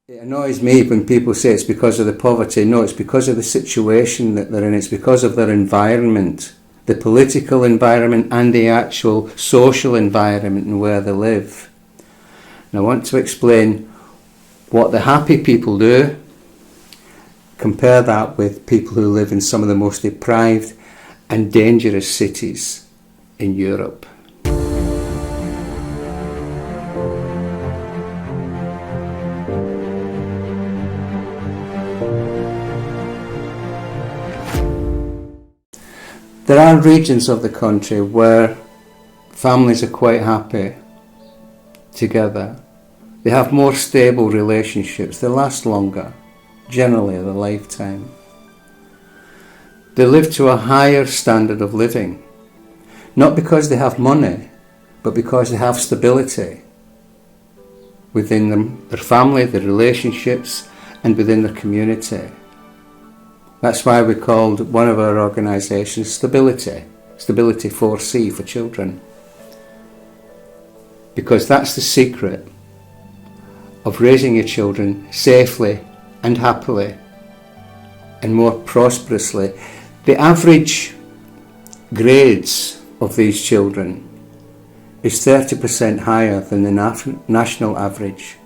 It annoys me when people say it's because of the poverty. No, it's because of the situation that they're in. It's because of their environment, the political environment and the actual social environment and where they live. And I want to explain what the happy people do. Compare that with people who live in some of the most deprived and dangerous cities in Europe. There are regions of the country where families are quite happy together. They have more stable relationships. They last longer, generally a lifetime. They live to a higher standard of living, not because they have money, but because they have stability within them, their family, their relationships, and within their community. That's why we called one of our organisations Stability 4C for children. Because that's the secret of raising your children safely and happily and more prosperously. The average grades of these children is 30% higher than the national average.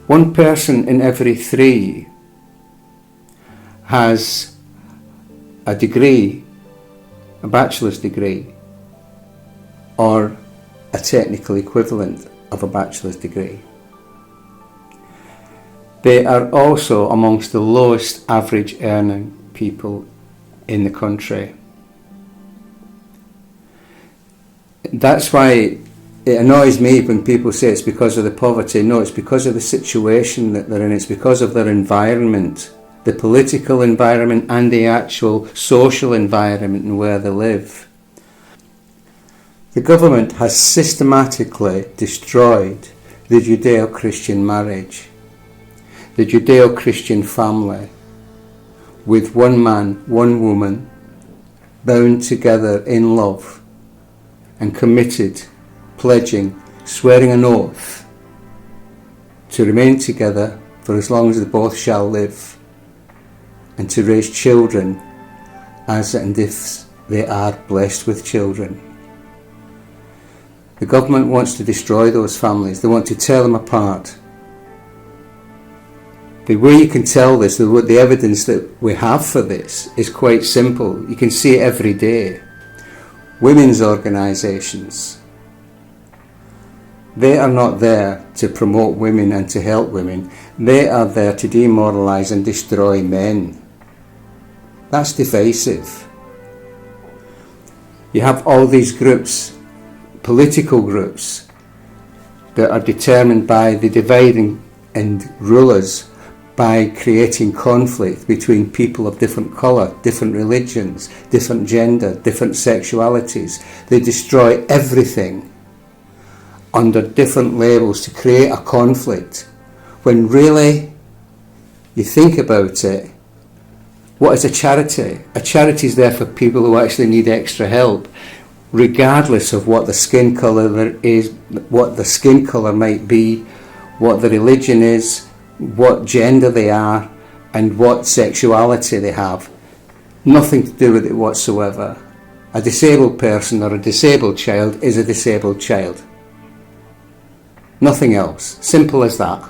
1 person in every 3 has a degree, a bachelor's degree, or a technical equivalent of a bachelor's degree. They are also amongst the lowest average earning people in the country. That's why it annoys me when people say it's because of the poverty. No, it's because of the situation that they're in. It's because of their environment, the political environment and the actual social environment and where they live. The government has systematically destroyed the Judeo-Christian marriage, the Judeo-Christian family, with 1 man, 1 woman, bound together in love and committed, pledging, swearing an oath to remain together for as long as they both shall live, and to raise children as and if they are blessed with children. The government wants to destroy those families. They want to tear them apart. The way you can tell this, the evidence that we have for this is quite simple. You can see it every day. Women's organisations, they are not there to promote women and to help women. They are there to demoralise and destroy men. That's divisive. You have all these groups, political groups, that are determined by the dividing and rulers by creating conflict between people of different colour, different religions, different gender, different sexualities. They destroy everything under different labels to create a conflict, when really, you think about it, what is a charity? A charity is there for people who actually need extra help, regardless of what the skin colour is, what the skin colour might be, what the religion is, what gender they are, and what sexuality they have. Nothing to do with it whatsoever. A disabled person or a disabled child is a disabled child. Nothing else. Simple as that.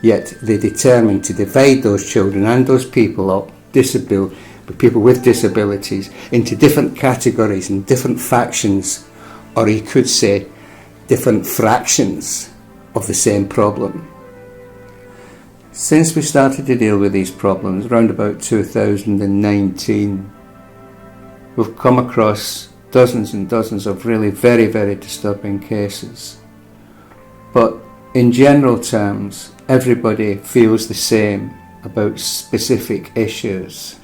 Yet they determine to divide those children and those people up, people with disabilities, into different categories and different factions, or you could say different fractions of the same problem. Since we started to deal with these problems around about 2019, we've come across dozens and dozens of really very, very disturbing cases. But in general terms, everybody feels the same about specific issues.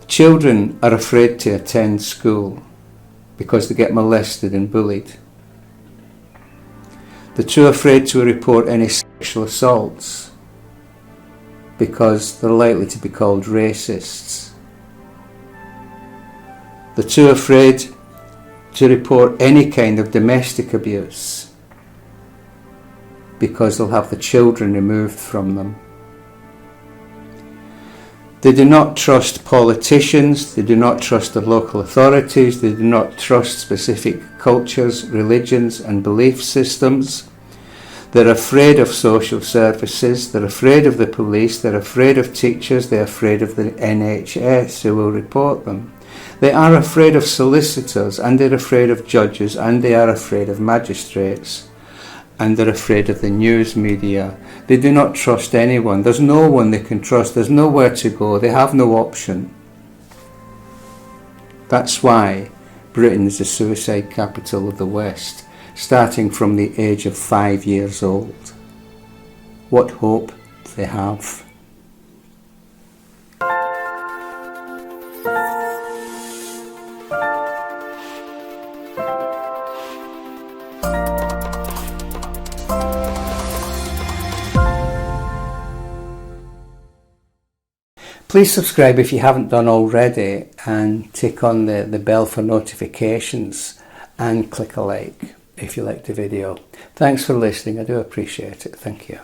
Children are afraid to attend school because they get molested and bullied. They're too afraid to report any sexual assaults because they're likely to be called racists. They're too afraid to report any kind of domestic abuse because they'll have the children removed from them. They do not trust politicians, they do not trust the local authorities, they do not trust specific cultures, religions and belief systems. They're afraid of social services, they're afraid of the police, they're afraid of teachers, they're afraid of the NHS who will report them. They are afraid of solicitors, and they're afraid of judges, and they are afraid of magistrates, and they're afraid of the news media. They do not trust anyone. There's no one they can trust. There's nowhere to go. They have no option. That's why Britain is the suicide capital of the West, starting from the age of 5 years old. What hope they have. Please subscribe if you haven't done already, and tick on the bell for notifications, and click a like if you liked the video. Thanks for listening. I do appreciate it. Thank you.